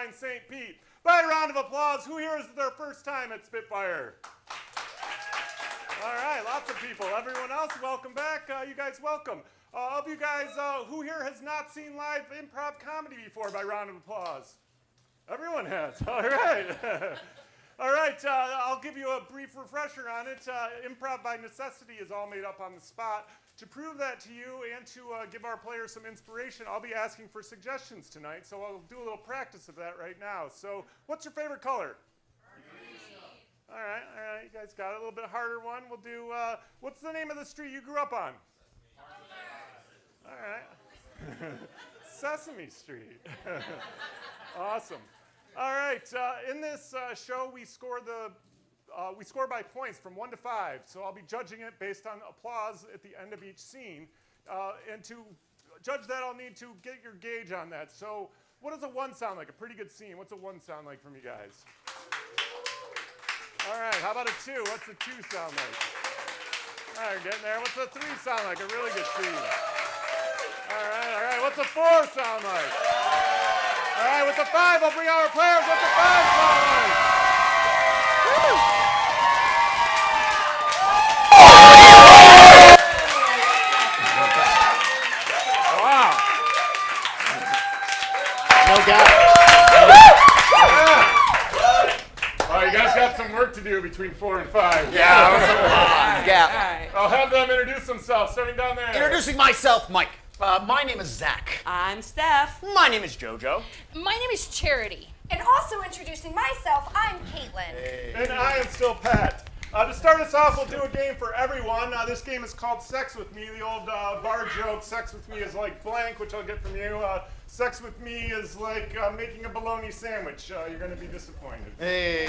fine St. Pete. By a round of applause, who here is their first time at Spitfire? All right, lots of people. Everyone else, welcome back. You guys welcome. Of you guys, who here has not seen live improv comedy before? By round of applause. Everyone has. All right. All right, I'll give you a brief refresher on it. Improv by necessity is all made up on the spot. To prove that to you and to give our players some inspiration, I'll be asking for suggestions tonight, so I'll do a little practice of that right now. So, what's your favorite color? All right, you guys got it. A little bit harder one. We'll do, what's the name of the street you grew up on? All right. Sesame Street. Awesome. All right, in this show, we score by points from 1 to 5. So I'll be judging it based on applause at the end of each scene. And to judge that, I'll need to get your gauge on that. So what does a 1 sound like? A pretty good scene. What's a 1 sound like from you guys? All right, how about a 2? What's a 2 sound like? All right, getting there. What's a 3 sound like? A really good scene. All right. What's a 4 sound like? All right, with the 5, I'll bring out our players. What's a 5 sound like? Woo! Wow. No doubt. You guys got some work to do between 4 and 5. Yeah, that was a long gap. I'll have them introduce themselves, starting down there. Introducing myself, Mike. My name is Zach. I'm Steph. My name is JoJo. My name is Charity. And also introducing myself, I'm Caitlin. Hey. And I am still Pat. To start us off, we'll do a game for everyone. This game is called Sex With Me, the old bar joke. Sex with me is like blank, which I'll get from you. Sex with me is like making a bologna sandwich. You're going to be disappointed. Hey.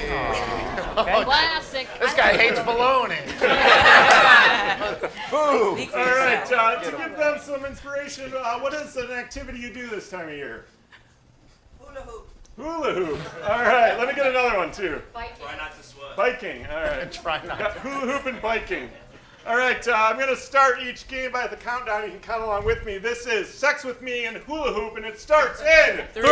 Classic. This guy hates bologna. Boo. All right, to give them some inspiration, what is an activity you do this time of year? Hula hoop. Hula hoop. All right, let me get another one too. Biking. Try not to sweat. Biking. All right. Try not Got hula hoop and biking. All right, I'm going to start each game by the countdown. You can count along with me. This is Sex With Me and Hula Hoop, and it starts in 3, 2,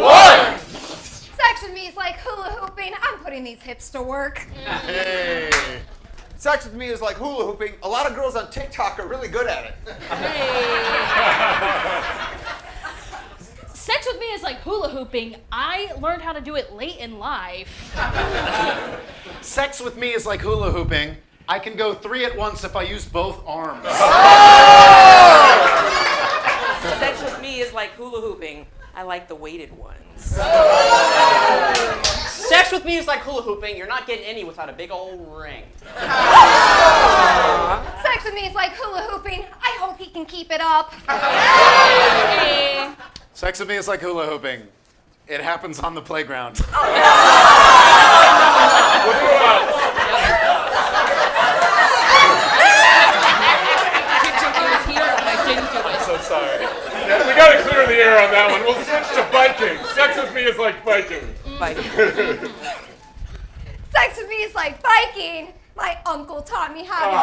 1. Sex with me is like hula hooping. I'm putting these hips to work. Hey. Sex with me is like hula hooping. A lot of girls on TikTok are really good at it. Sex with me is like hula hooping. I learned how to do it late in life. Sex with me is like hula hooping. I can go 3 at once if I use both arms. Sex with me is like hula hooping. I like the weighted ones. Sex with me is like hula hooping. You're not getting any without a big old ring. Sex with me is like hula hooping. I hope he can keep it up. Sex with me is like hula hooping. It happens on the playground. I'm so sorry. Yeah, we got to clear the air on that one. We'll switch to biking. Sex with me is like biking. Sex with me is like biking. My uncle taught me how to do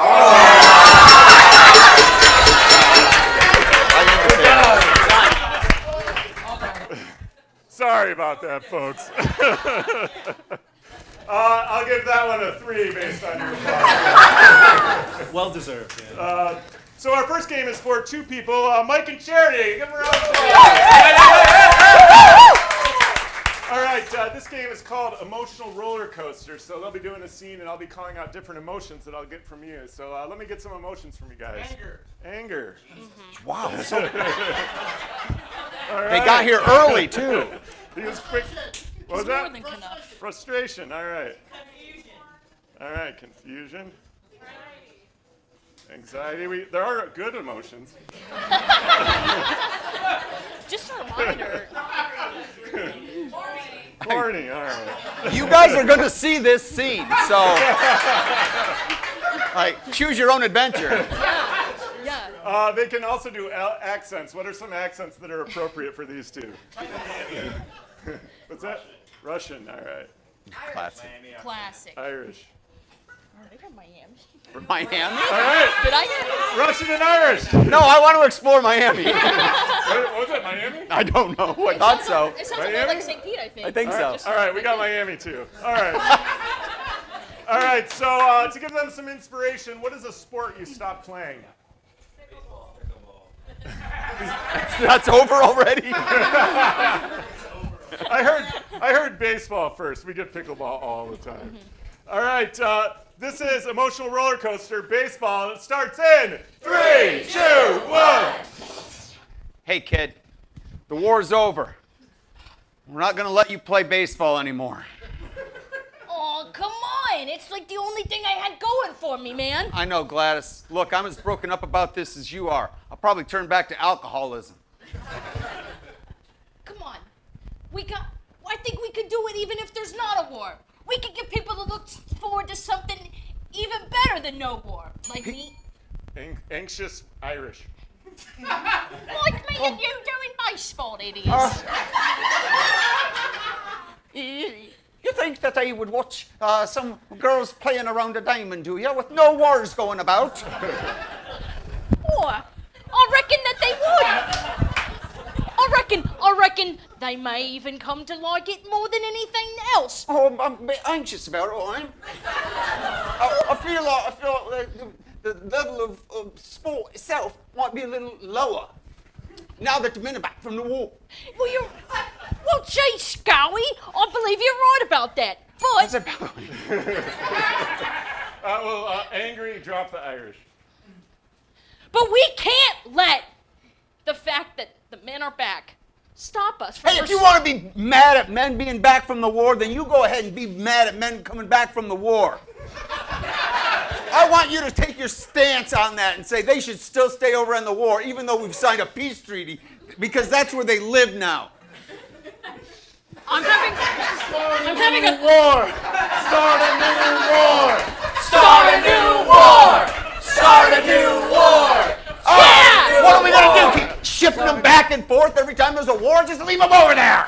it. Sorry about that, folks. I'll give that one a 3 based on your applause. Well deserved. Yeah. So our first game is for 2 people, Mike and Charity. Give them a round of applause. All right, this game is called Emotional Roller Coaster. So they'll be doing a scene, and I'll be calling out different emotions that I'll get from you. So let me get some emotions from you guys. Anger. Wow. All right. They got here early, too. He was quick. What was that? More than enough. Frustration. All right. Confusion. All right. Confusion. Anxiety. There are good emotions. Just a reminder. Horny. All right. You guys are going to see this scene, so like choose your own adventure. Yeah. They can also do accents. What are some accents that are appropriate for these 2? What's that? Russian. All right. Classic. Classic. Irish. I got Miami. Miami? All right, Did I get Russian and Irish. No, I want to explore Miami. What was it, Miami? I don't know. I thought so. It sounds a Miami? lot like St. Pete, I think. I think so. All right, we got Miami too. All right. All right, so to give them some inspiration, what is a sport you stopped playing? That's over already. I heard baseball first. We get pickleball all the time. All right, this is emotional roller coaster baseball, and it starts in 3, 2, 1. Hey, kid, the war's over. We're not going to let you play baseball anymore. Oh, come on. It's like the only thing I had going for me, man. I know, Gladys. Look, I'm as broken up about this as you are. I'll probably turn back to alcoholism. Come on. I think we could do it even if there's not a war. We could get people to look forward to something even better than no war. Like me. Anxious Irish. Like me and you doing baseball, idiots. You think that I would watch some girls playing around a diamond, do you, with no wars going about? Or, I reckon that they would. I reckon they may even come to like it more than anything else. Oh, I'm a bit anxious about it, I am. I feel like the level of sport itself might be a little lower now that the men are back from the war. Well, gee, Scowie, I believe you're right about that. What's But about? Angry, drop the Irish. we can't let the fact that the men are back stop us from Hey, if you want to be mad at men being back from the war, then you go ahead and be mad at men coming back from the war. I want you to take your stance on that and say they should still stay over in the war, even though we've signed a peace treaty, because that's where they live now. I'm having a War! Start a new war! Start a new war! Start a new war! Yeah! What are we going to do? Keep shipping them back and forth every time there's a war? Just leave them over there!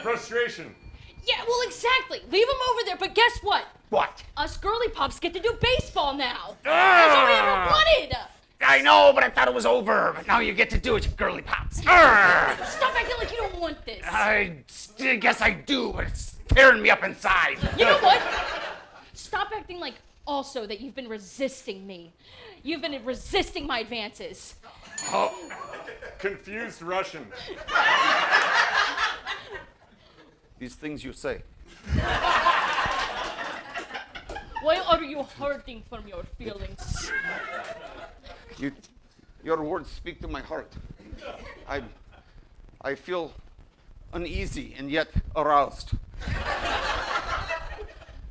Frustration. Yeah, well, exactly. Leave them over there, but guess what? What? Us girly pups get to do baseball now. That's what we ever wanted. I know, but I thought it was over. But now you get to do it, you girly pops. Stop acting like you don't want this. I guess I do, but it's tearing me up inside. You know what? Stop acting like also that you've been resisting me. You've been resisting my advances. Oh, confused Russian. These things you say. Why are you hurting from your feelings? Your words speak to my heart. I feel uneasy and yet aroused.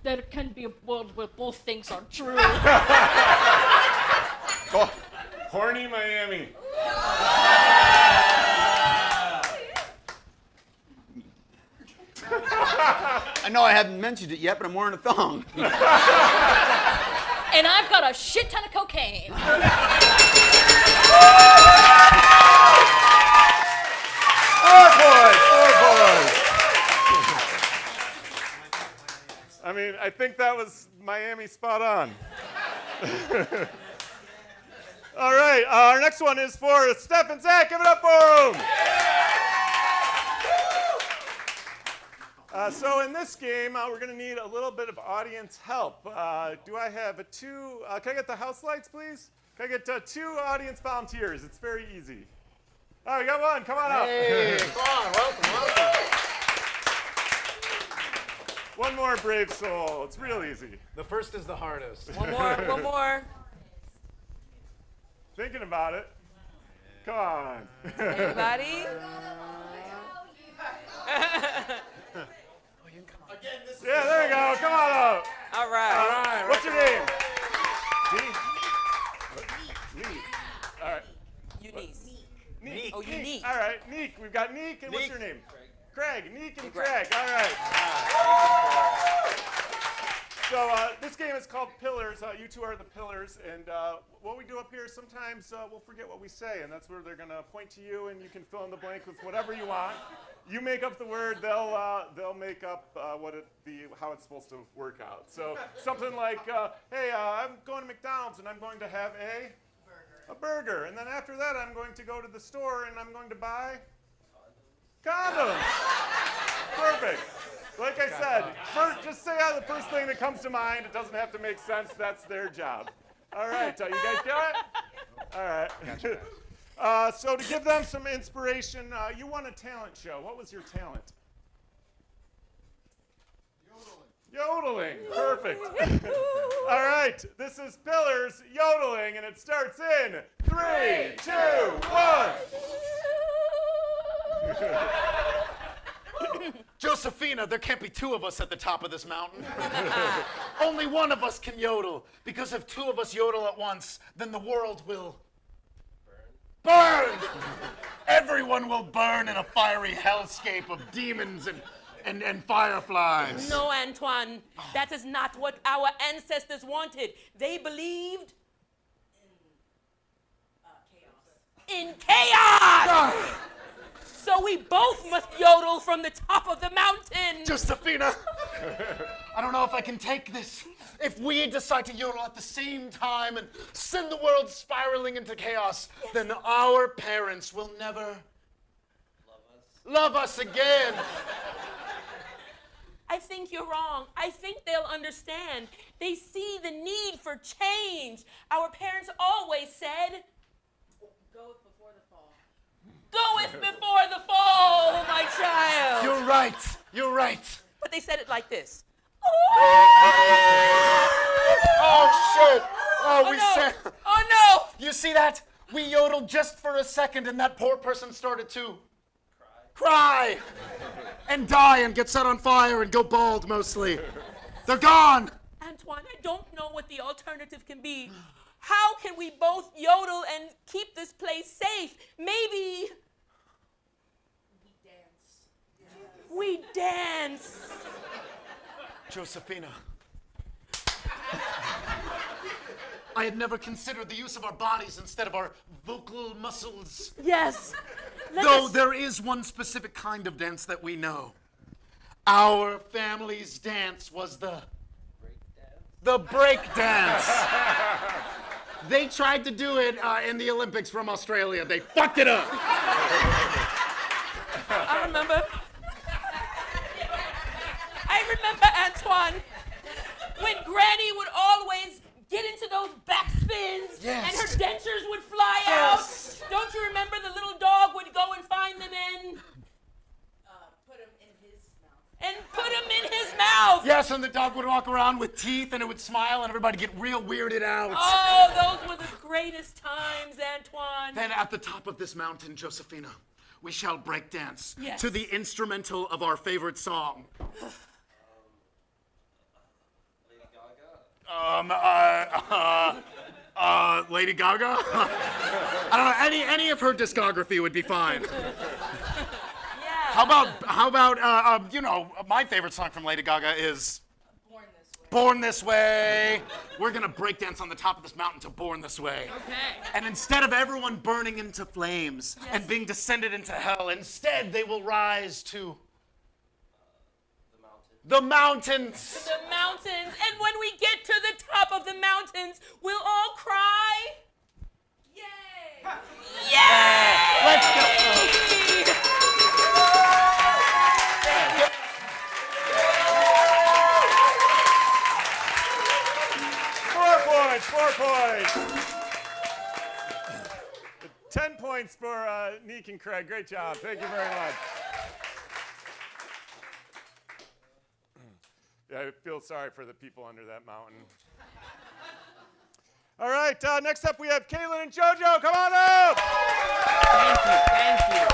There can be a world where both things are true. Oh, Horny Miami. I know I haven't mentioned it yet, but I'm wearing a thong. And I've got a shit ton of cocaine. Four points. I mean, I think that was Miami spot on. All right, our next one is for Steph and Zach. Give it up for them. So in this game, we're going to need a little bit of audience help. Do I have can I get the house lights, please? Can I get 2 audience volunteers? It's very easy. Oh, we got one. Come on up. Hey, come on, welcome. One more brave soul. It's real easy. The first is the hardest. One more. Thinking about it. Come on. Anybody? Yeah, there you go. Come on up. All right. What's your name? Neek. All right. Eunice. Neek. Oh, Unique. All right, Neek. We've got Neek, and what's your name? Craig. Neek and Craig. Craig. All right. So this game is called Pillars. You two are the pillars, and what we do up here, sometimes we'll forget what we say, and that's where they're gonna point to you, and you can fill in the blank with whatever you want. You make up the word, they'll make up how it's supposed to work out. So something like, hey, I'm going to McDonald's, and I'm going to have a burger, and then after that, I'm going to go to the store, and I'm going to buy condoms. Perfect. Like I said, just say the first thing that comes to mind. It doesn't have to make sense. That's their job. All right, you guys get it? All right. Gotcha. So to give them some inspiration, you won a talent show. What was your talent? Yodeling. Perfect. All right, this is Pillars Yodeling, and it starts in 3, 2, 1. Josephina, there can't be two of us at the top of this mountain. Only one of us can yodel, because if two of us yodel at once, then the world will burn. Everyone will burn in a fiery hellscape of demons and fireflies. No, Antoine, that is not what our ancestors wanted. They believed in chaos. So we both must yodel from the top of the mountain. Josephina, I don't know if I can take this. If we decide to yodel at the same time and send the world spiraling into chaos, then our parents will never love us again. I think you're wrong. I think they'll understand. They see the need for change. Our parents always said, goeth before the fall. Goeth before the fall, my child. You're right. You're right. But they said it like this. Oh, shit. Oh, we no. said. Oh, no. You see that? We yodeled just for a second, and that poor person started to cry and die and get set on fire and go bald mostly. They're gone. Antoine, I don't know what the alternative can be. How can we both yodel and keep this place safe? Maybe we dance. Josephina. I had never considered the use of our bodies instead of our vocal muscles. Yes. Though there is one specific kind of dance that we know. Our family's dance was the break dance. They tried to do it in the Olympics from Australia. They fucked it up. I remember, Antoine, when Granny would always get into those backspins Yes. and her dentures would fly Yes. out. Don't you remember the little dog would go and find them and put them in his mouth? Yes, and the dog would walk around with teeth and it would smile and everybody get real weirded out. Oh, those were the greatest times, Antoine. Then at the top of this mountain, Josephina, we shall break dance Yes. to the instrumental of our favorite song. Lady Gaga? I don't know, any of her discography would be fine. Yeah. How about my favorite song from Lady Gaga is Born This Way. We're gonna break dance on the top of this mountain to Born This Way. Okay. And instead of everyone burning into flames and being descended into hell, instead they will rise to the mountains. The mountains. And when we get to the top of the mountains, we'll all cry. Yay! Yay! Let's go. 4 points. 10 points for Neek and Craig. Great job. Thank you very much. Yeah, I feel sorry for the people under that mountain. All right, next up we have Caitlin and JoJo. Come on up! Thank you.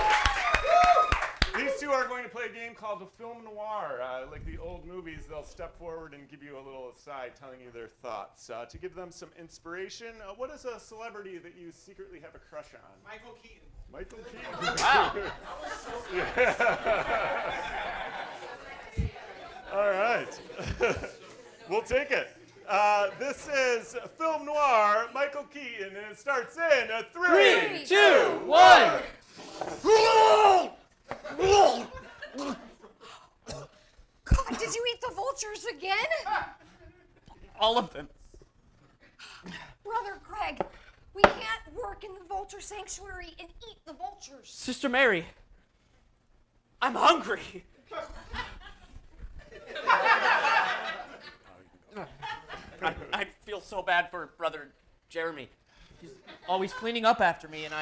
These two are going to play a game called the Film Noir. Like the old movies, they'll step forward and give you a little aside telling you their thoughts. To give them some inspiration, what is a celebrity that you secretly have a crush on? Michael Keaton. Michael Keaton. Wow. All right. We'll take it. This is film noir, Michael Keaton, and it starts in a 3, 2, 1. God, did you eat the vultures again? All of them. Brother Greg, we can't work in the vulture sanctuary and eat the vultures. Sister Mary, I'm hungry. I feel so bad for Brother Jeremy. He's always cleaning up after me, and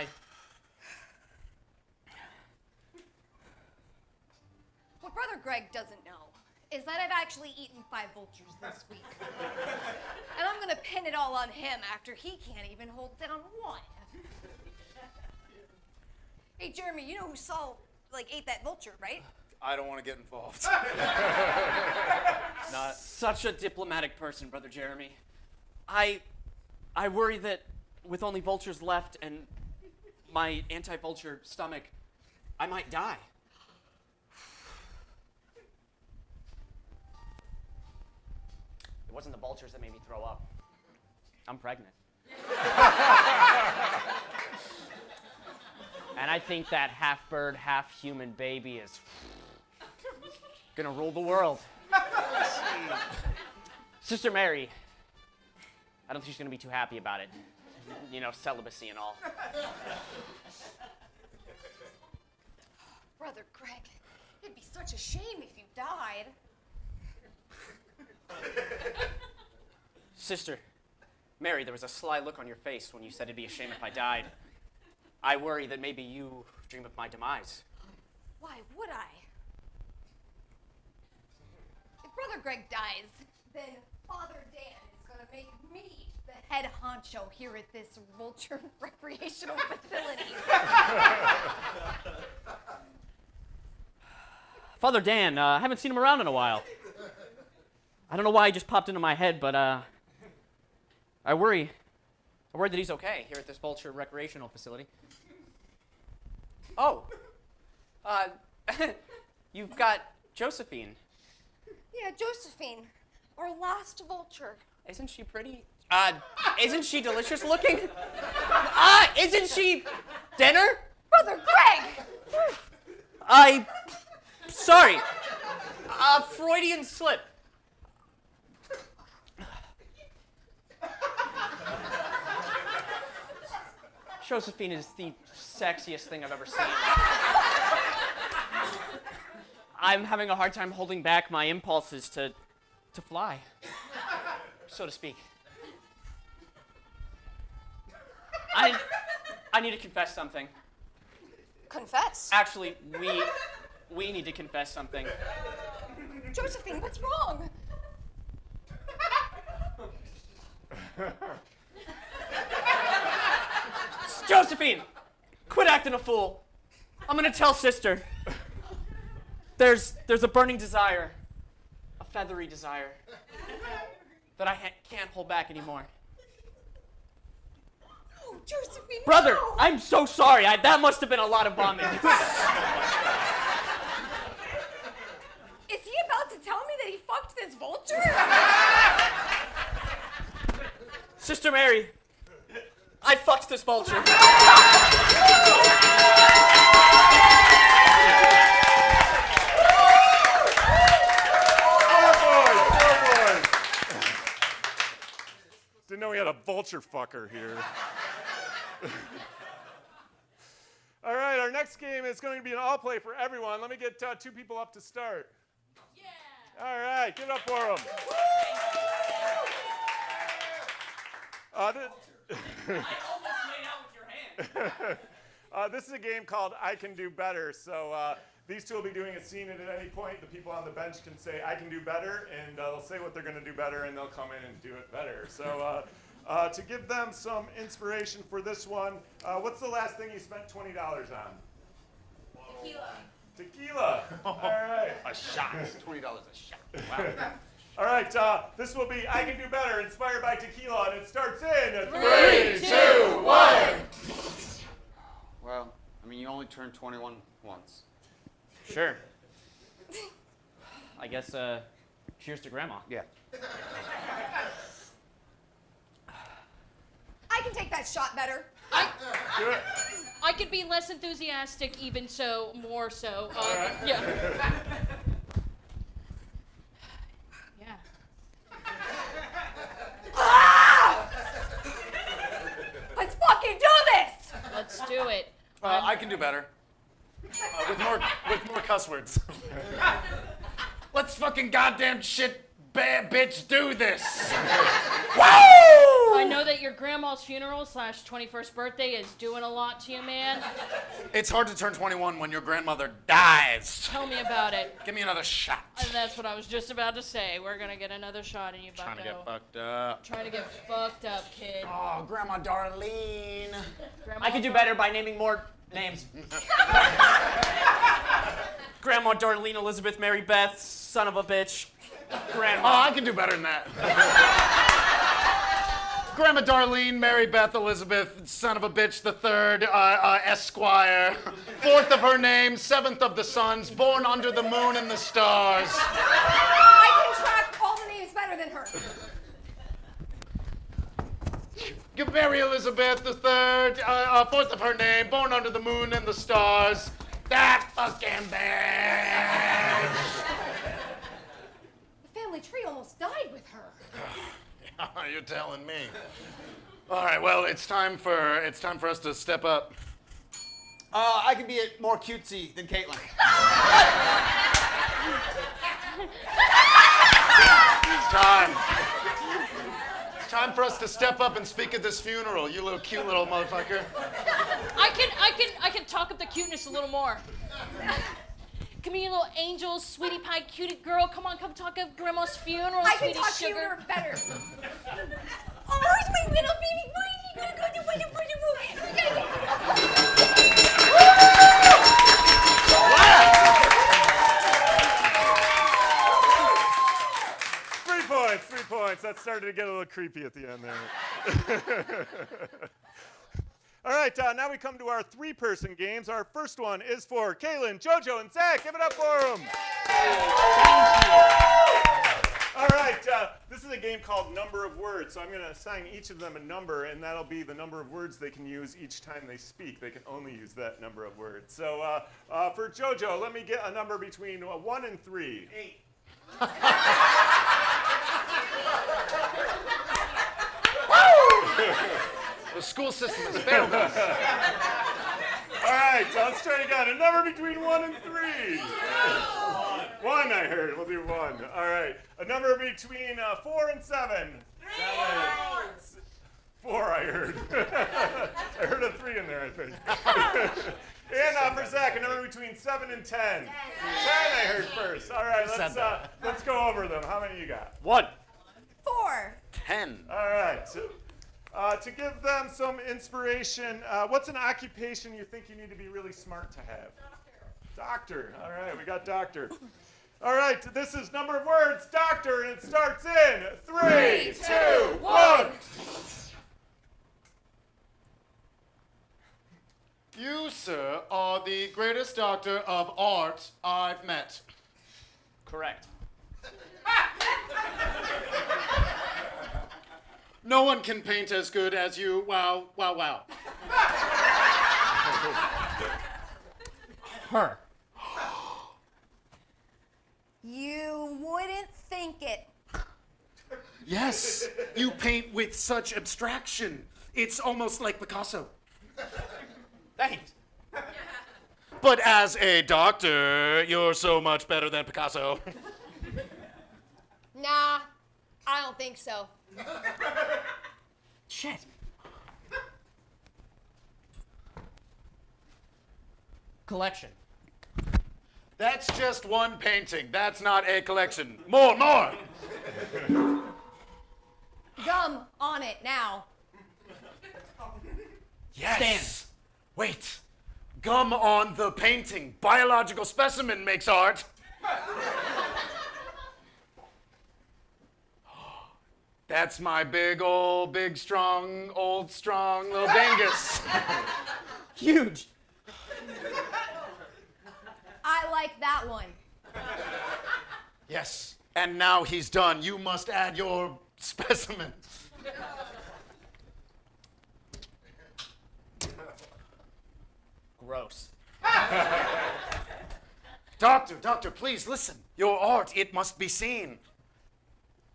What Brother Greg doesn't know is that I've actually eaten 5 vultures this week. And I'm gonna pin it all on him after he can't even hold down one. Hey, Jeremy, you know who ate that vulture, right? I don't want to get involved. not such a diplomatic person, Brother Jeremy. I worry that with only vultures left and my anti-vulture stomach, I might die. It wasn't the vultures that made me throw up. I'm pregnant. And I think that half bird, half human baby is gonna rule the world. Sister Mary, I don't think she's gonna be too happy about it. You know, celibacy and all. Brother Greg, it'd be such a shame if you died. Sister Mary, there was a sly look on your face when you said it'd be a shame if I died. I worry that maybe you dream of my demise. Why would I? If Brother Greg dies, then Father Dan is gonna make me the head honcho here at this vulture recreational facility. Father Dan, I haven't seen him around in a while. I don't know why he just popped into my head, but I worry that he's okay here at this vulture recreational facility. Oh, you've got Josephine. Yeah, Josephine, our last vulture. Isn't she pretty? Isn't she delicious looking? Isn't she dinner? Brother Greg! Sorry. Freudian slip. Josephine is the sexiest thing I've ever seen. I'm having a hard time holding back my impulses to fly, so to speak. I need to confess something. Confess. Actually, we need to confess something. Josephine, what's wrong? Josephine, quit acting a fool. I'm gonna tell Sister. There's a burning desire, a feathery desire, that I can't hold back anymore. Oh, Josephine, Brother, no! I'm so sorry. That must have been a lot of vomit. Is he about to tell me that he fucked this vulture? Sister Mary, I fucked this vulture. Four boys. Didn't know we had a vulture fucker here. All right, our next game is going to be an all play for everyone. Let me get 2 people up to start. Yeah. All right, give it up for them. I almost made out with your hand. This is a game called I Can Do Better. So these 2 will be doing a scene, and at any point, the people on the bench can say, I can do better, and they'll say what they're going to do better, and they'll come in and do it better. So to give them some inspiration for this one, what's the last thing you spent $20 on? Tequila. Tequila. All right. A shot. $20 a shot. Wow. All right, this will be I Can Do Better, inspired by tequila, and it starts in 3, 2, 1. Well, I mean, you only turned 21 once. Sure. I guess Cheers to Grandma. Yeah. I can take that shot better. I could be less enthusiastic, even so, more so. Yeah. Yeah. Let's fucking do this! Let's do it. I can do better. With more cuss words. Let's fucking goddamn shit, bad bitch, do this. Woo! I know that your grandma's funeral / 21st birthday is doing a lot to you, man. It's hard to turn 21 when your grandmother dies. Tell me about it. Give me another shot. That's what I was just about to say. We're gonna get another shot in you, Bucko. Trying to get fucked up. Trying to get fucked up, kid. Oh, Grandma Darlene. Grandma I could do better by naming more names. Grandma Darlene Elizabeth Mary Beth, son of a bitch. Grandma. Oh, I can do better than that. Grandma Darlene, Mary Beth Elizabeth, son of a bitch, the third, Esquire. Fourth of her name, seventh of the sons, born under the moon and the stars. I can track all the names better than her. Mary Elizabeth the third, fourth of her name, born under the moon and the stars. That fucking bitch. The family tree almost died with her. You're telling me. All right, well, it's time for us to step up. I can be more cutesy than Caitlin. It's time. It's time for us to step up and speak at this funeral, you little cute little motherfucker. I can talk up the cuteness a little more. Come here, you little angel, sweetie pie, cutie girl. Come on, come talk at Grandma's funeral, I can sweetie talk sugar. cuter better. Oh, where's my little baby boy? You gotta go to the 3 points. That started to get a little creepy at the end there. All right, now we come to our 3-person games. Our first one is for Kaylin, JoJo, and Zach. Give it up for them. All right, this is a game called Number of Words. So I'm going to assign each of them a number, and that'll be the number of words they can use each time they speak. They can only use that number of words. So for JoJo, let me get a number between 1 and 3. 8. The school system has failed us. All right, so let's try it again. A number between 1 and 3. 1, I heard. We'll do 1. All right. A number between 4 and 7. 4, I heard. I heard a 3 in there, I think. And for Zach, a number between 7 and 10. 10, I heard first. All right, let's go over them. How many you got? 1. 4. 10. All right. To give them some inspiration, what's an occupation you think you need to be really smart to have? Doctor. All right, we got doctor. All right, this is number of words, doctor, and it starts in 3, 2, 1. You, sir, are the greatest doctor of art I've met. Correct. No one can paint as good as you. Wow, wow, wow. Her. You wouldn't think it. Yes, you paint with such abstraction. It's almost like Picasso. Thanks. But as a doctor, you're so much better than Picasso. Nah, I don't think so. Shit. Collection. That's just one painting. That's not a collection. More, more. Gum on it now. Yes. Wait. Gum on the painting. Biological specimen makes art. That's my big, strong, little dingus. Huge. I like that one. Yes. And now he's done. You must add your specimen. Gross. Doctor, please listen. Your art, it must be seen.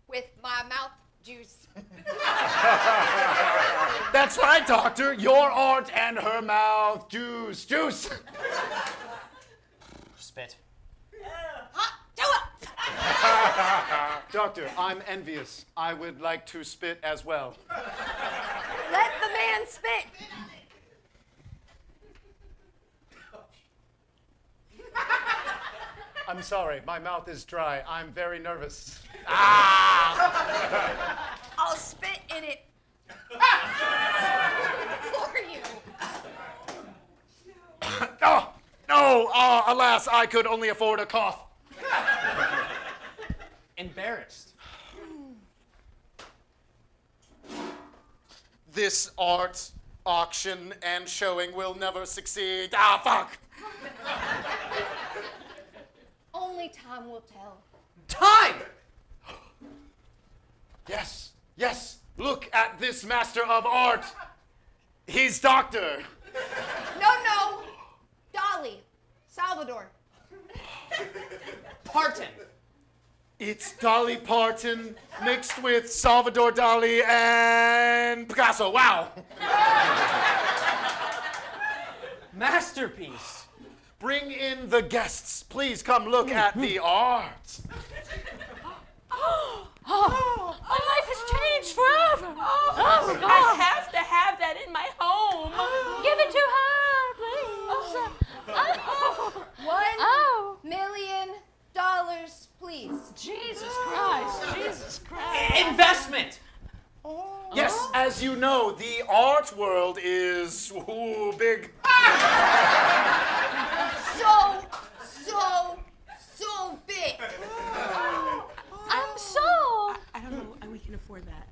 With my mouth juice. That's right, doctor. Your art and her mouth. Juice. Spit. Do it! Doctor, I'm envious. I would like to spit as well. Let the man spit. I'm sorry, my mouth is dry. I'm very nervous. I'll spit in it. For you. Oh, no, alas, I could only afford a cough. Embarrassed. This art auction and showing will never succeed. Ah, fuck! Only time will tell. Time! Yes, look at this master of art. He's doctor. No. Dolly. Salvador. Parton. It's Dolly Parton mixed with Salvador Dali and Picasso. Wow. Masterpiece. Bring in the guests. Please come look at the art. Oh, my life has changed forever. Oh, God. I have to have that in my home. Give it to her, please. $1 million, please. Jesus Christ. Investment. Yes, as you know, the art world is big. So big. I'm so. I don't know. We can afford that.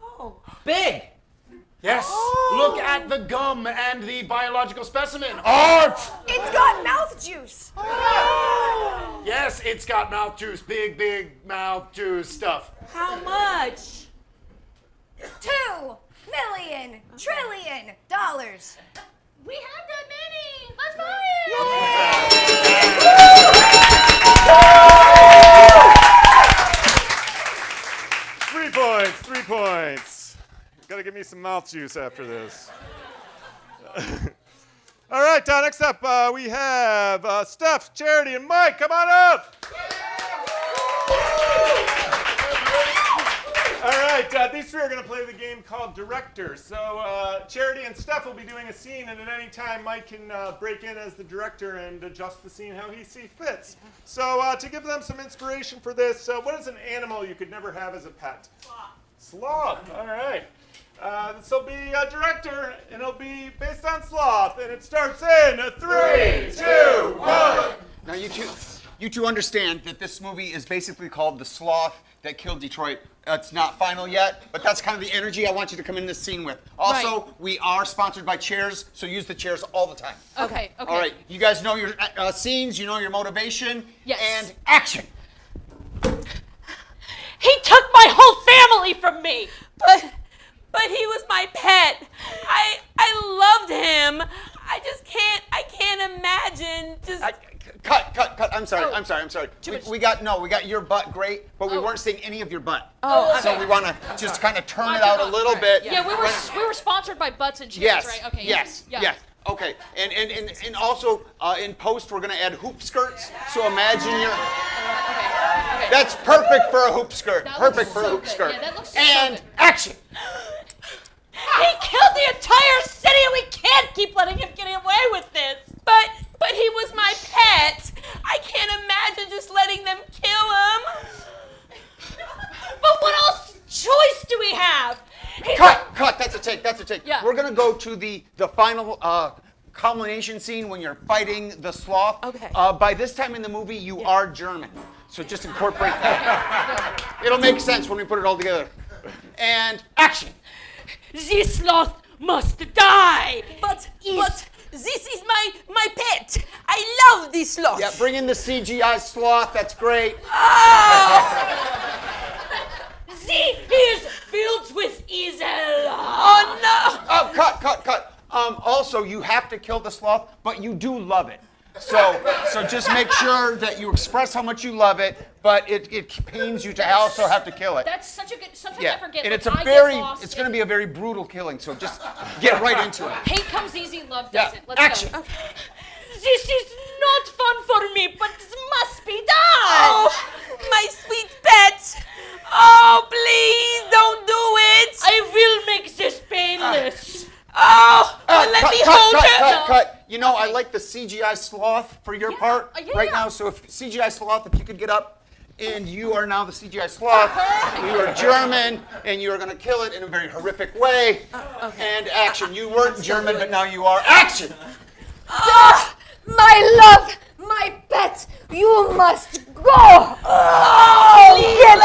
Oh. Big. Yes, look at the gum and the biological specimen. Art! It's got mouth juice. Yes, it's got mouth juice. Big mouth juice stuff. How much? $2 million trillion. We have that many. Let's buy it. 3 points, 3 points. Gotta give me some mouth juice after this. All right, next up we have Steph, Charity, and Mike. Come on up. All right, these three are going to play the game called Director. So Charity and Steph will be doing a scene, and at any time Mike can break in as the director and adjust the scene how he sees fits. So to give them some inspiration for this, what is an animal you could never have as a pet? Sloth. All right. This will be a director, and it'll be based on sloth, and it starts in 3, 2, 1. Now you two understand that this movie is basically called The Sloth That Killed Detroit. It's not final yet, but that's kind of the energy I want you to come in this scene with. Also, we are sponsored by chairs, so use the chairs all the time. Okay. All right, you guys know your scenes, you know your motivation, Yes. and action. He took my whole family from me. But he was my pet. I loved him. I can't imagine just. Cut. I'm sorry. We got your butt great, but we weren't seeing any of your butt. Oh, So we want to just kind of turn it out a little bit. Yeah, we were sponsored by Butts and Cheers, Yes. right? Okay. Yes. Yeah. Yes. Okay. And also in post we're gonna add hoop skirts. So imagine Okay. that's perfect for a hoop skirt. That Perfect looks for so a hoop good. skirt. Yeah, that looks so and good. action. He killed the entire city, and we can't keep letting him get away with this. But he was my pet. I can't imagine just letting them kill him. But what else choice do we have? Cut. That's a take. Yeah. We're gonna go to the final culmination scene when you're fighting the sloth. Okay. By this time in the movie, you are German, so just incorporate that. It'll make sense when we put it all together. And action. This sloth must die. But this is my pet. I love the sloth. Yeah, bring in the CGI sloth. That's great. See, he is filled with easel. Oh no! Oh, cut. Also, you have to kill the sloth, but you do love it. So just make sure that you express how much you love it, but it pains you to also have to kill it. That's such a good. Sometimes Yeah, I forget. and like, it's I get lost it's going to in- be a very brutal killing. So just get right into it. Hate comes easy, love Yeah, doesn't. Let's action. go. This is not fun for me, but this must be done. Oh, my sweet pet! Oh, please don't do it! I will make this painless. Oh, well, let me hold her. Cut. You know, I like the CGI sloth for your part yeah. right now. So if CGI sloth, if you could get up, and you are now the CGI sloth. You are German, and you are going to kill it in a very horrific way. And action. You weren't German, but now you are. Action. My love, my pet, you must go. Get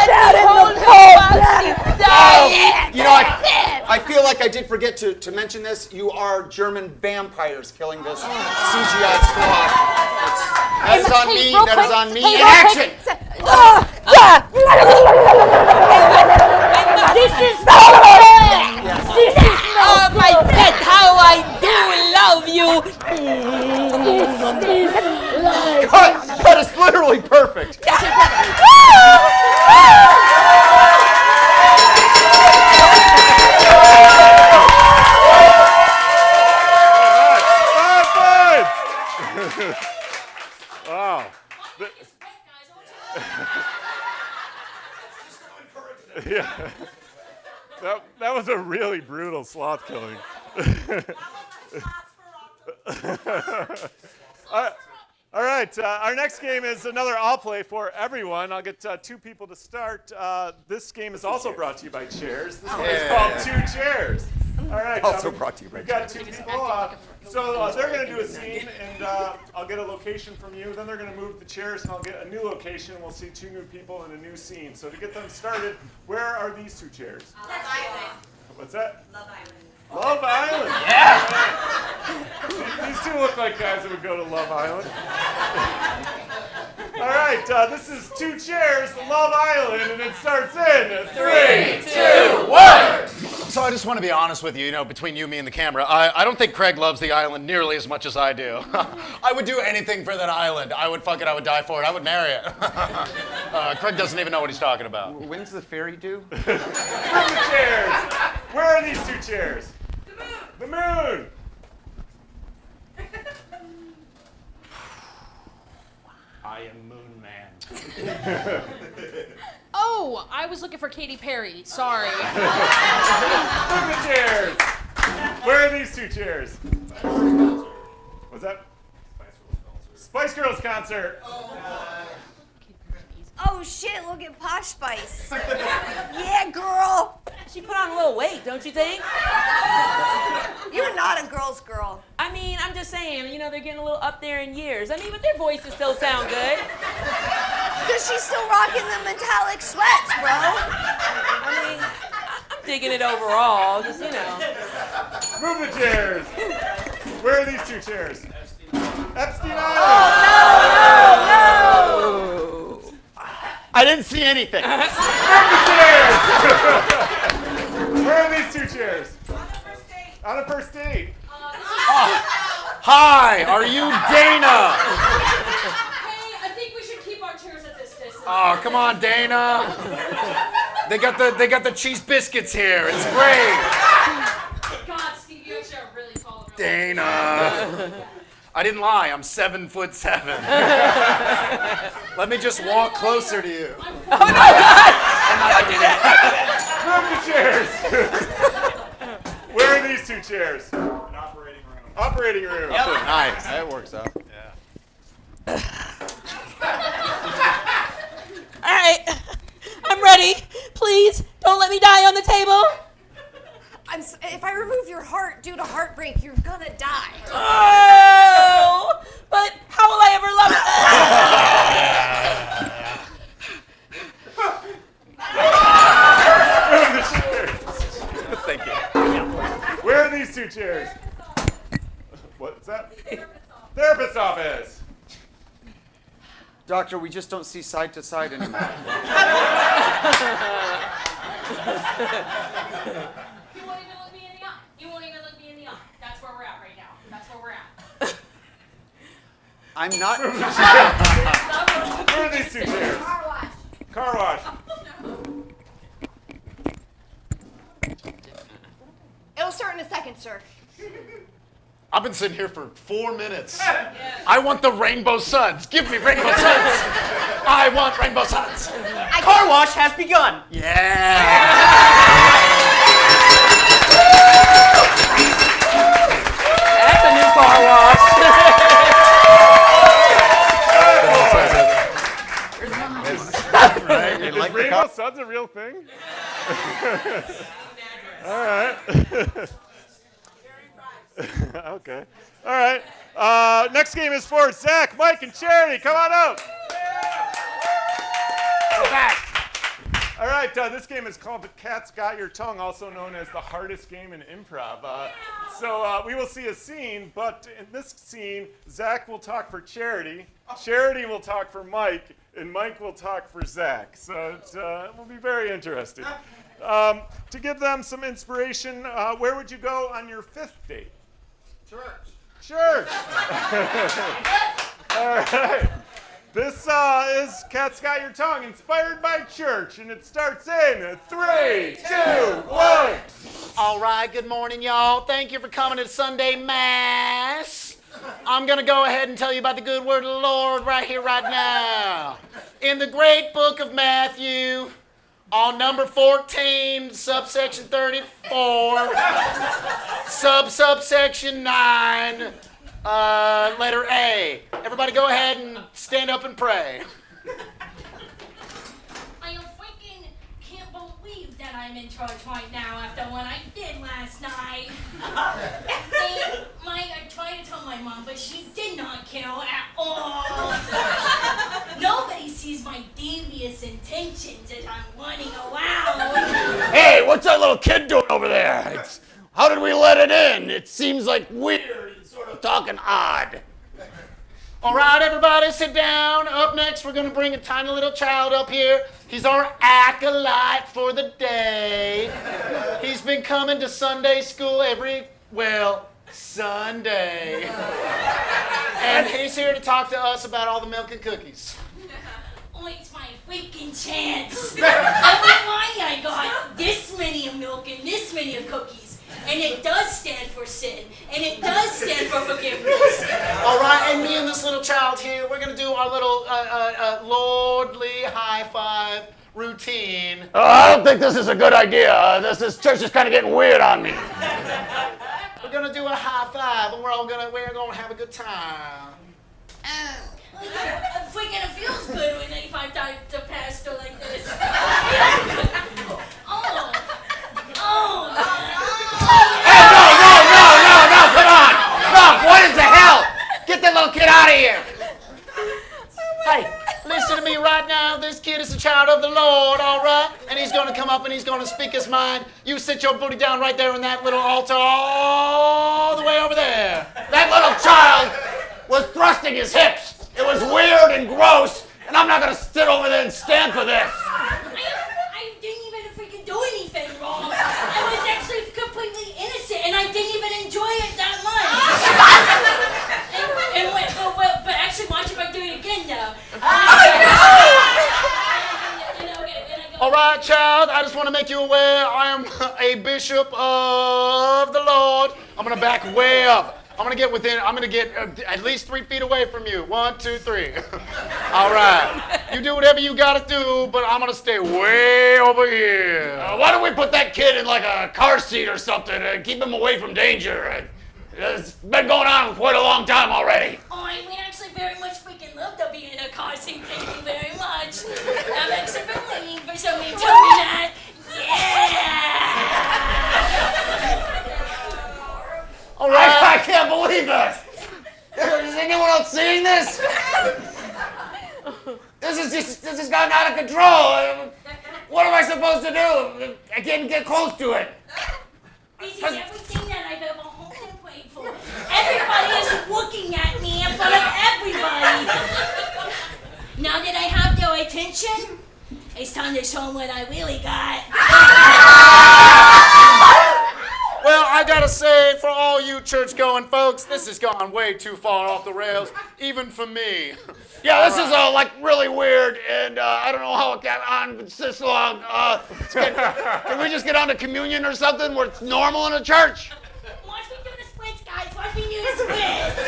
out in the cold. You know, I feel like I did forget to mention this. You are German vampires killing this CGI sloth. That is on me. That is on me. And action. This is Oh, my pet, how I do love you! Cut is literally perfect. Wow. Yeah. That was a really brutal sloth killing. All right, our next game is another I'll play for everyone. I'll get two people to start. This game is also brought to you by Chairs. This one is called Two Chairs. All right. Also brought to you by We've got two people. So they're going to do a scene, and I'll get a location from you. Then they're going to move the chairs, and I'll get a new location. We'll see two new people in a new scene. So to get them started, where are these two chairs? Love Island. What's that? Love Island. Love Island. Yeah. These two look like guys that would go to Love Island. All right, this is Two Chairs, Love Island, and it starts in 3, 2, 1. So I just want to be honest with you, between you, me, and the camera. I don't think Craig loves the island nearly as much as I do. I would do anything for that island. I would fuck it, I would die for it, I would marry it. Craig doesn't even know what he's talking about. When's the ferry due? Move the chairs. Where are these two chairs? The moon. I am Moon Man. Oh, I was looking for Katy Perry. Sorry. Move the chairs. Where are these two chairs? What's that? Spice Girls concert. Oh shit, look at Posh Spice. Yeah, girl. She put on a little weight, don't you think? You're not a girl's girl. I mean, I'm just saying, they're getting a little up there in years. I mean, but their voices still sound good. Because she's still rocking the metallic sweats, bro. I mean, I'm digging it overall, just, Move the chairs. Where are these two chairs? Epstein Island. No! I didn't see anything. Move the chairs. Where are these two chairs? On a first date. Hi, are you Dana? Hey, I think we should keep our chairs at this distance. Oh, come on, Dana. They got the cheese biscuits here. It's great. God, Steve, you actually are really tall. Dana. I didn't lie. I'm 7'7". Let me just walk closer to you. Move the chairs. Where are these two chairs? An operating room. Operating room. Nice. That works out. All right, I'm ready. Please, don't let me die on the table. If I remove your heart due to heartbreak, you're gonna die. Oh, but how will I ever love it? Thank you. Where are these two chairs? What's that? Therapist's office. Doctor, we just don't see side to side anymore. You won't even look me in the eye. You won't even look me in the eye. That's where we're at right now. That's where we're at. I'm not. Where are these two chairs? Car wash. It'll start in a second, sir. I've been sitting here for 4 minutes. I want the rainbow suds. Give me rainbow suds. I want rainbow suds. Car wash has begun. Yeah. That's a new car wash. Is rainbow suds a real thing? All right. Okay. All right. Next game is for Zach, Mike, and Charity. Come on out. Go back. All right. This game is called The Cat's Got Your Tongue, also known as the hardest game in improv. So we will see a scene, but in this scene, Zach will talk for Charity, Charity will talk for Mike, and Mike will talk for Zach. So it will be very interesting. To give them some inspiration, where would you go on your 5th date? Church. All right. This is Cat's Got Your Tongue, inspired by church, and it starts in 3, 2, 1. All right, good morning, y'all. Thank you for coming to Sunday Mass. I'm going to go ahead and tell you about the good word of the Lord right here, right now. In the great book of Matthew, on number 14, subsection 34, subsection 9, letter A. Everybody go ahead and stand up and pray. I freaking can't believe that I'm in charge right now after what I did last night. I tried to tell my mom, but she did not care at all. Nobody sees my devious intentions as I'm running around. Hey, what's that little kid doing over there? How did we let it in? It seems like weird and sort of talking odd. All right, everybody, sit down. Up next, we're going to bring a tiny little child up here. He's our acolyte for the day. He's been coming to Sunday school Sunday. And he's here to talk to us about all the milk and cookies. Oh, it's my freaking chance. I don't know why I got this many of milk and this many of cookies. And it does stand for sin. And it does stand for forgiveness. All right, and me and this little child here, we're going to do our little lordly high five routine. I don't think this is a good idea. This church is kind of getting weird on me. We're going to do a high five, and we're gonna have a good time. Freaking it feels good when if I talk to pastor like this. No, come on! No, what in the hell? Get that little kid out of here! Hey, listen to me right now. This kid is a child of the Lord, all right? And he's going to come up and he's going to speak his mind. You sit your booty down right there in that little altar all the way over there. That little child was thrusting his hips. It was weird and gross, and I'm not going to sit over there and stand for this. I didn't even freaking do anything wrong. I was actually completely innocent, and I didn't even enjoy it that much. But actually, watch if I do it again, though. All right, child, I just want to make you aware I am a bishop of the Lord. I'm going to back way up. I'm going to get at least 3 feet away from you. 1, 2, 3. All right. You do whatever you got to do, but I'm going to stay way over here. Why don't we put that kid in like a car seat or something and keep him away from danger? It's been going on for quite a long time already. Oh, I would actually very much freaking love to be in a car seat. Thank you very much. I've actually been waiting for somebody to tell me that. Yeah! All right. I can't believe this. Is anyone else seeing this? This has gotten out of control. What am I supposed to do? I can't get close to it. This is everything that I've ever hoped and prayed for. Everybody is looking at me in front of everybody. no attention? It's time to show them what I really got. Well, I gotta say, for all you church-going folks, this has gone way too far off the rails, even for me. Yeah, this is like really weird, and I don't know how it got on this long. Can we just get on to communion or something where it's normal in a church? Watch me do the splits, guys. Watch me do the splits.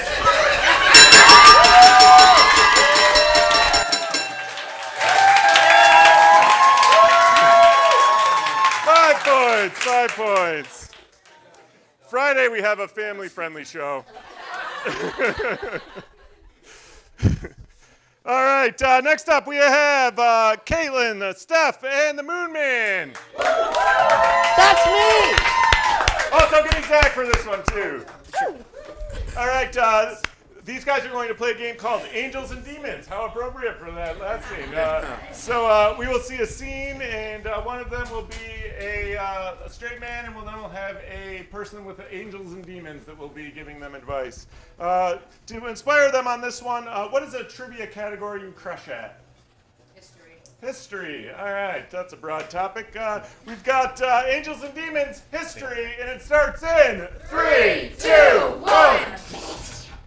5 points, 5 points. Friday, we have a family-friendly show. All right, next up we have Caitlin, Steph, and the Moon Man. That's me! Also getting Zach for this one, too. All right, these guys are going to play a game called Angels and Demons. How appropriate for that last scene. So we will see a scene, and one of them will be a straight man, and then we'll have a person with angels and demons that will be giving them advice. To inspire them on this one, what is a trivia category you crush at? History. All right, that's a broad topic. We've got Angels and Demons, history, and it starts in 3, 2, 1.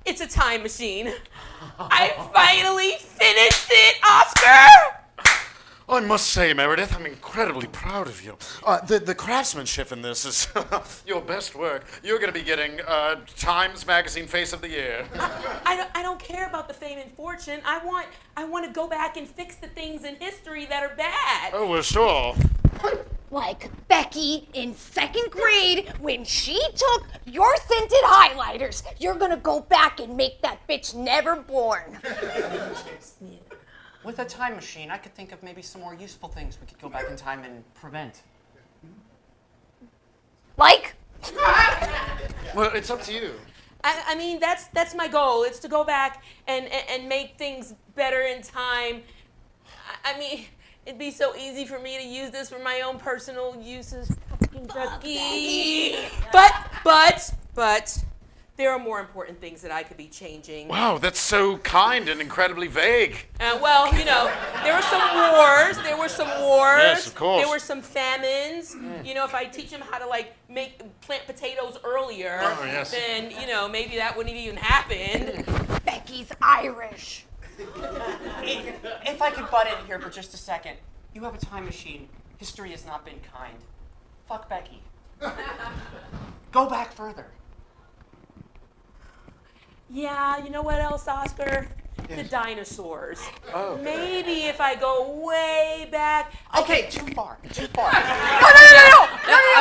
It's a time machine. I finally finished it, Oscar! I must say, Meredith, I'm incredibly proud of you. The craftsmanship in this is your best work. You're going to be getting Times Magazine Face of the Year. I don't care about the fame and fortune. I want to go back and fix the things in history that are bad. Oh, well, sure. Like Becky in 2nd grade when she took your scented highlighters. You're gonna go back and make that bitch never born. With a time machine, I could think of maybe some more useful things we could go back in time and prevent. Like? Well, it's up to you. I mean, that's my goal. It's to go back and make things better in time. I mean, it'd be so easy for me to use this for my own personal uses. But there are more important things that I could be changing. Wow, that's so kind and incredibly vague. Well, you know, there were some wars. Yes, of course. There were some famines. You know, if I teach them how to plant potatoes earlier, yes. then maybe that wouldn't even happen. Becky's Irish. If I could butt in here for just a second, you have a time machine. History has not been kind. Fuck Becky. Go back further. Yeah, you know what else, Oscar? The dinosaurs. Oh. Maybe if I go way back. Okay, too far. No.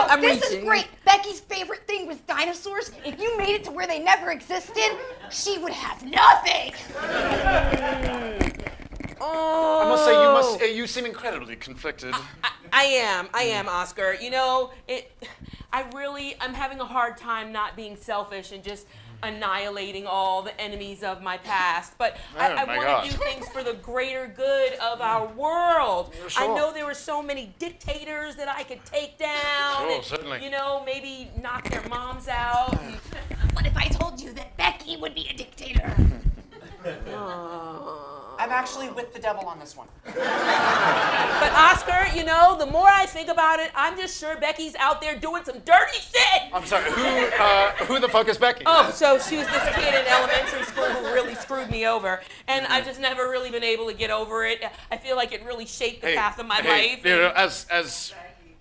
I'm This is reaching. great. Becky's favorite thing was dinosaurs. If you made it to where they never existed, she would have nothing. Oh. I must say, you seem incredibly conflicted. I am, Oscar. You know, I'm having a hard time not being selfish and just annihilating all the enemies of my past. But I my want gosh. to do things for the greater good of our world. Sure. I know there were so many dictators that I could take down. Sure, and, certainly. You know, maybe knock their moms out. What if I told you that Becky would be a dictator? I'm actually with the devil on this one. But Oscar, you know, the more I think about it, I'm just sure Becky's out there doing some dirty shit. I'm sorry, who the fuck is Becky? Oh, so she was this kid in elementary school who really screwed me over, and I've just never really been able to get over it. I feel like it really shaped the path of my life. You know, as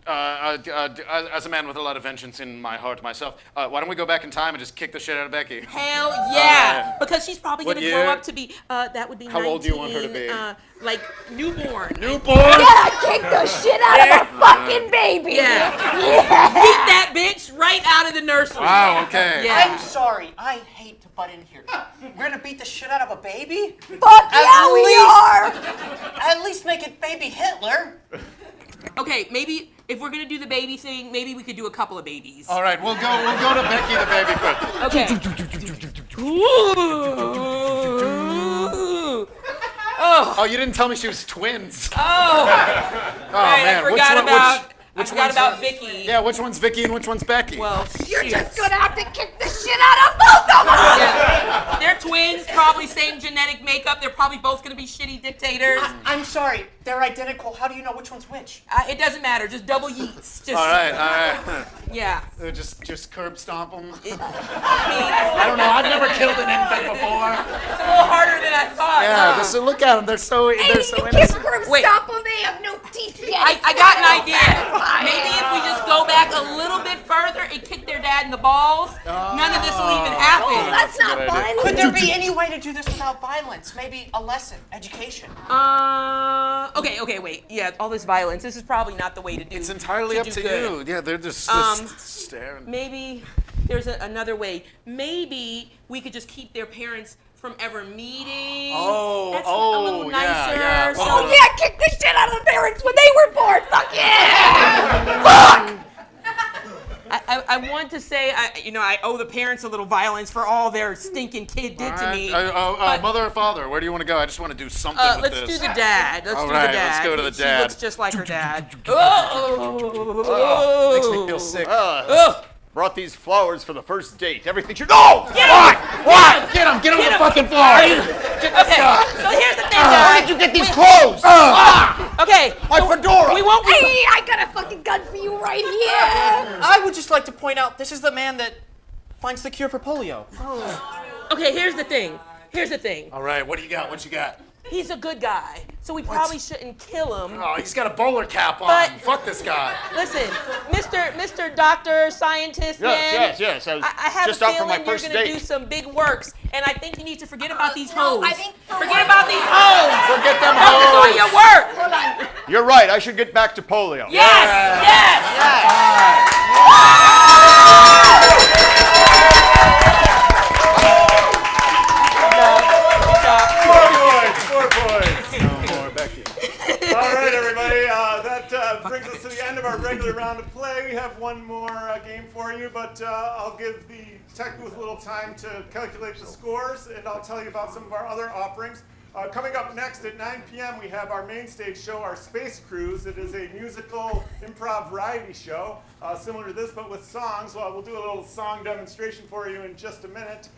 a man with a lot of vengeance in my heart myself, why don't we go back in time and just kick the shit out of Becky? Hell yeah! Because she's probably what going to grow year? up to be, that would be How 19, old do you want her to be? Like newborn. Newborn? Yeah, kick the shit out of a fucking baby. Yeah. Yeah. Beat that bitch right out of the nursery. Wow, okay. Yeah. I'm sorry. I hate to butt in here. We're gonna beat the shit out of a baby? Fuck yeah, we are. At least make it baby Hitler. Okay, maybe if we're gonna do the baby thing, maybe we could do a couple of babies. All right, we'll go to Becky the baby first. Okay. Ooh. Oh. Oh, you didn't tell me she was twins. Oh. Oh Right, man, I forgot I forgot about Vicky. Yeah, which one's Vicky and which one's Becky? Well, You're shit. just gonna have to kick the shit out of both of them! Yeah. They're twins, probably same genetic makeup. They're probably both gonna be shitty dictators. I'm sorry, they're identical. How do you know which one's which? It doesn't matter. Just double yeets. Just, all right. Yeah. Just curb stomp them. I mean, I don't know. I've never killed an infant before. it's a little harder than I thought. Yeah, just look at them. They're so Hey, you can't innocent. curb Wait. stop them, they have no teeth yet. I got an idea. Maybe if we just go back a little bit further and kick their dad in the balls, none of this will even happen. That's not good idea. fun. Could there be any way to do this without violence? Maybe a lesson, education. Okay, wait. Yeah, all this violence. This is probably not the way to do. It's entirely up to good. you. Yeah, they're just staring. Maybe there's another way. Maybe we could just keep their parents from ever meeting. That's a little nicer. yeah. So Oh yeah, kick the shit out of the parents when they were born. Fuck yeah! Fuck! I want to say, I owe the parents a little violence for all their stinking kid did to me. but- Mother or father, where do you want to go? I just want to do something with Let's this. do the dad. Let's All do right, the dad. let's go to the She dad. looks just like her dad. Makes me feel sick. Brought these flowers for the first date. Everything should. No! What? Get him on the fucking floor. Okay, so here's the thing, Where guys. did you get these clothes? Okay, My fedora! we won't. Hey, I got a fucking gun for you right here. I would just like to point out this is the man that finds the cure for polio. Okay, here's the thing. All right, what do you got? What you got? He's a good guy, so we probably shouldn't kill him. Oh, he's got a bowler cap on. But- Fuck this guy. Listen, Mr. Doctor, Scientist, man. Yes. I was I have just a out for feeling my you're first gonna date. do some big works, and I think you need to forget about these no, hoes. I think for forget one- about these hoes. Forget them Focus on your work. Hold on. You're right. I should get back to polio. Yes. Four points. No more, Becky. All right, everybody. That brings us to the end of our regular round of play. We have one more game for you, but I'll give the tech booth a little time to calculate the scores, and I'll tell you about some of our other offerings. Coming up next at 9 p.m., we have our main stage show, our Space Cruise. It is a musical improv variety show, similar to this, but with songs. Well, we'll do a little song demonstration for you in just a minute.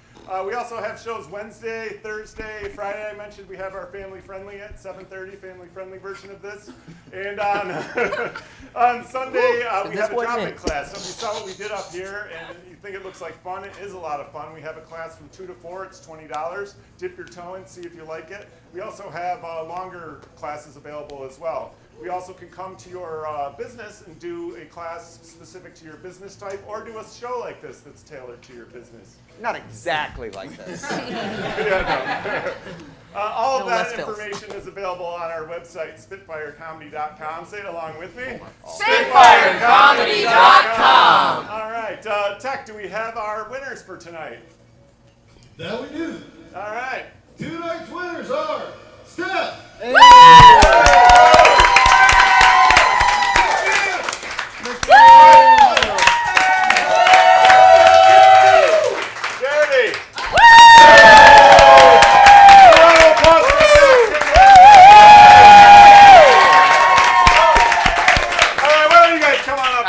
We also have shows Wednesday, Thursday, Friday. I mentioned we have our family-friendly at 7:30, family-friendly version of this. And on, on Sunday, we have a drop-in class. So if you saw what we did up here and you think it looks like fun, it is a lot of fun. We have a class from 2 to 4. It's $20. Dip your toe in, see if you like it. We also have longer classes available as well. We also can come to your business and do a class specific to your business type, or do a show like this that's tailored to your business. Not exactly like this. All of No that less filth. information is available on our website, spitfirecomedy.com. Say it along with me. Spitfirecomedy.com. All right, Tech, do we have our winners for tonight? That we do. All right. Tonight's winners are Steph, Charity. All right, why don't you guys come on up?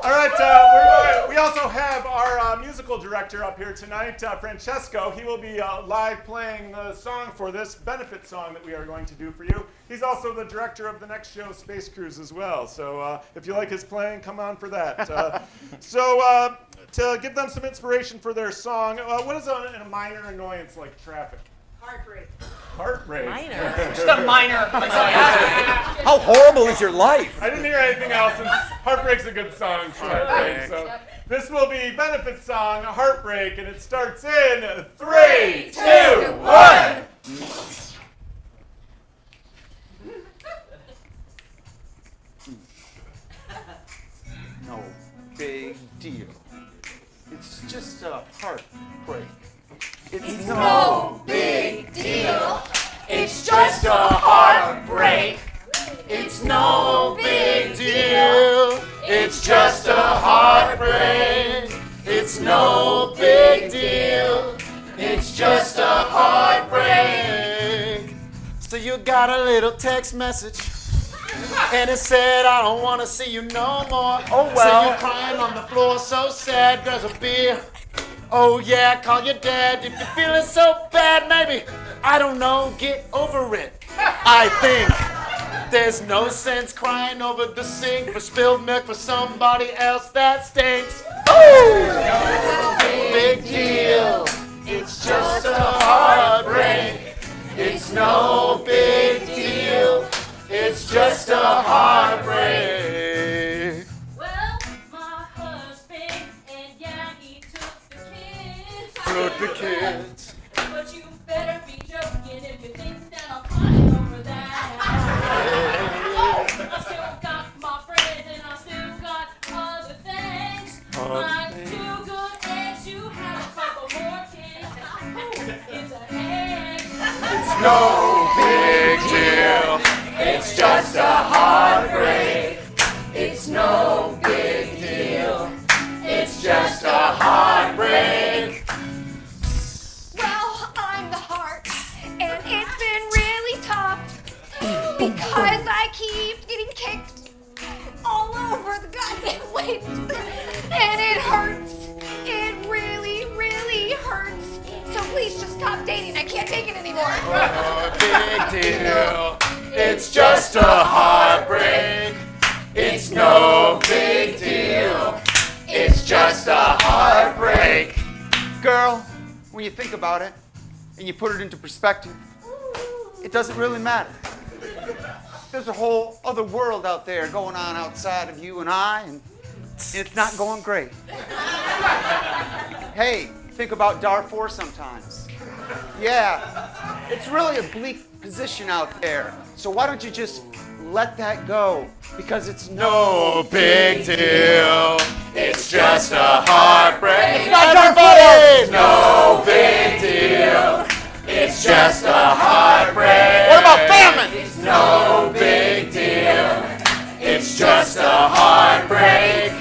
All right, we also have our musical director up here tonight, Francesco. He will be live playing the song for this benefit song that we are going to do for you. He's also the director of the next show, Space Cruise, as well. So if you like his playing, come on for that. To give them some inspiration for their song, what is a minor annoyance like traffic? Heartbreak. Heartbreak. Minor. Just a minor. How horrible is your life? I didn't hear anything else, and Heartbreak's a good song. Heartbreak. So this will be benefit song, Heartbreak, and it starts in 3, 2, 1. No big deal. It's just a heartbreak. It's no big deal. It's just a heartbreak. It's no big deal. It's just a heartbreak. It's no big deal. It's just a heartbreak. So you got a little text message And it said, I don't want to see you no more. Oh, So well. you're crying on the floor, so sad. Grabs a beer. Oh yeah, call your dad. If you're feeling so bad, maybe, I don't know, get over it. I think there's no sense crying over the sink for spilled milk for somebody else that stinks. No big deal. It's just a heartbreak. It's no big deal. It's just a heartbreak. Well, my husband, and yeah, he took the kids. Took the kids. But you better be joking if you think that I'm crying over that. Oh, I still got my friends and I still got other things. Like 2 good eggs, you have a couple more kids. Ooh, it's a egg. It's no big deal. It's just a heartbreak. It's no big deal. It's just a heartbreak. Well, I'm the heart, and it's been really tough because I keep getting kicked all over the goddamn place, and it hurts. It really, really hurts. So please just stop dating. I can't take it anymore. No big deal. It's just a heartbreak. It's no big deal. It's just a heartbreak. Girl, when you think about it and you put it into perspective, it doesn't really matter. There's a whole other world out there going on outside of you and I, and it's not going great. Hey, think about Darfur sometimes. Yeah, it's really a bleak position out there. So why don't you just let that go? Because it's No big deal. It's just a heartbreak. It's not Everybody! No big deal. It's just a heartbreak. What about famine? It's no big deal. It's just a heartbreak.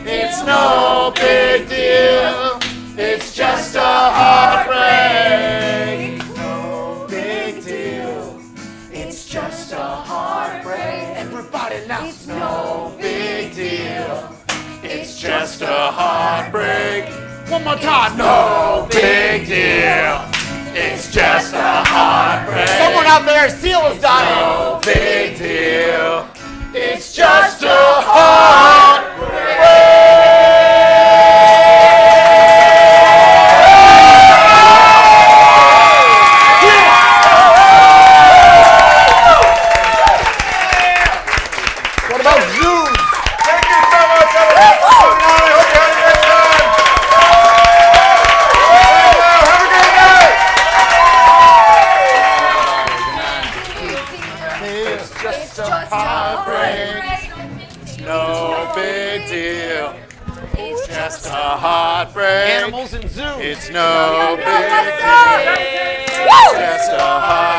It's no big deal. It's just a heartbreak. No big deal. It's just a heartbreak. Everybody now. It's no big deal. It's just a heartbreak. One more time. No big deal. It's just a heartbreak. Someone out there, seal is dying. No big deal. It's just a heartbreak. What about zoos? Thank you so much, everybody, for coming on. I hope you had a great time. Have a great night. It's just a heartbreak. No big deal. It's Just a heartbreak. Animals and zoos. It's no big Let's deal. go! Just a heartbreak.